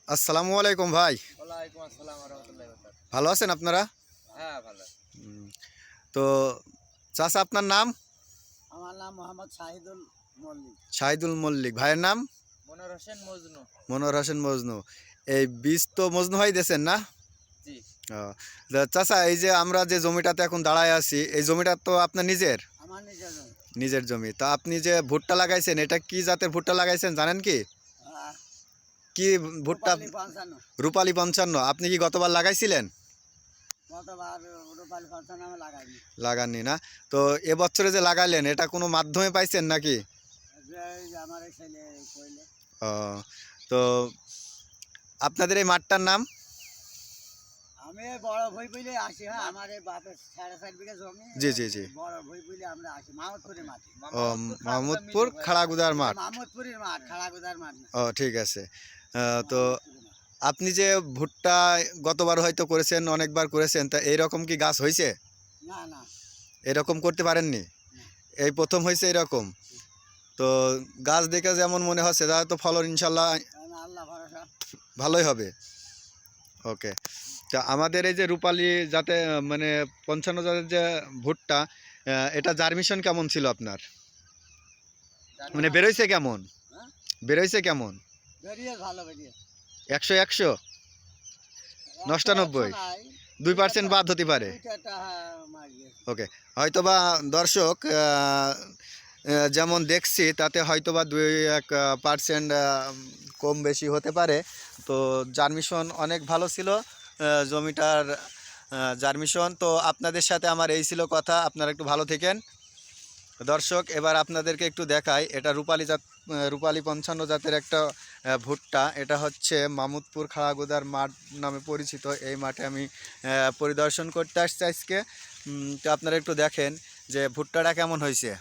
আসসালামু আলাইকুম ভাই। ওয়ালাইকুম আসসালাম ওয়া রাহমাতুল্লাহি ওয়া বারাকাতুহু। ভালো আছেন আপনারা? হ্যাঁ, ভালো। উম, তো চাচা আপনার নাম? আমার নাম মোহাম্মদ শাহিদুল মল্লিক। শাহিদুল মল্লিক। ভাইয়ের নাম? মনোয়ার হোসেন মজনু। মনোয়ার হোসেন মজনু। এই বীজ তো মজনু ভাই দিয়েছেন না? জি, ও, চাচা এই যে আমরা যে জমিটাতে এখন দাঁড়ায় আছি এই জমিটা তো আপনার নিজের? আমার নিজের জমি। নিজের জমি। তা আপনি যে ভুট্টা লাগাইছেন এটা কি জাতের ভুট্টা লাগাইছেন জানেন কি? আহ, কি ভুট্টা? রূপালী 55। রূপালী 55। আপনি কি গতবার লাগাইছিলেন? গতবার রূপালী 55 আমি লাগাইনি। লাগাননি না? তো এবছরে যে লাগাইলেন এটা কোনো মাধ্যমে পাইছেন নাকি? এই যে আমার এই ছেলে কইলে। ও, তো আপনাদের এই মাঠটার নাম? আমি এই বড় ভই বইলে আসি। হ্যাঁ, আমার এই বাপের 4.5 বিঘা জমি। জি জি জি। বড় ভই বইলে আমরা আসি মাহমুদপুরের মাঠে। ও, মাহমুদপুর খাড়াগুদার মাঠ। মাহমুদপুরের মাঠ, খাড়াগুদার মাঠ না। ও ঠিক আছে। তো মাহমুদপুরের মাঠ। আপনি যে ভুট্টা গতবার হয়তো করেছেন, অনেকবার করেছেন, তা এইরকম কি গাছ হয়েছে? না, না, এরকম করতে পারেননি? না। এই প্রথম হয়েছে এরকম? তো গাছ দেখে যেমন মনে হচ্ছে তাহলে তো ফলন ইনশাল্লাহ না, আল্লাহ ভরসা। ভালোই হবে। ওকে। তা আমাদের এই যে রূপালী জাতে মানে 55 জাতের যে ভুট্টা, এটা জার্মিশন কেমন ছিল আপনার? মানে বেরোইছে কেমন? হ্যাঁ? বেরোইছে কেমন? বেরিয়ে ভালো বেরিয়ে। 100 100 99 নাই। 2% বাদ হতে পারে। 2-4টা মারিয়েছে। ওকে। হয়তোবা দর্শক যেমন দেখছি তাতে হয়তোবা 2-1% কম বেশি হতে পারে। তো জার্মিশন অনেক ভালো ছিল জমিটার জার্মিশন। তো আপনাদের সাথে আমার এই ছিল কথা। আপনারা একটু ভালো থেকেন। দর্শক এবার আপনাদেরকে একটু দেখাই, এটা রূপালী জাত, রূপালী 55 জাতের একটা ভুট্টা। এটা হচ্ছে মামুদপুর খাড়াগুদার মাঠ নামে পরিচিত। এই মাঠে আমি পরিদর্শন করতে আসছি আজকে। তো আপনারা একটু দেখেন যে ভুট্টাটা কেমন হয়েছে।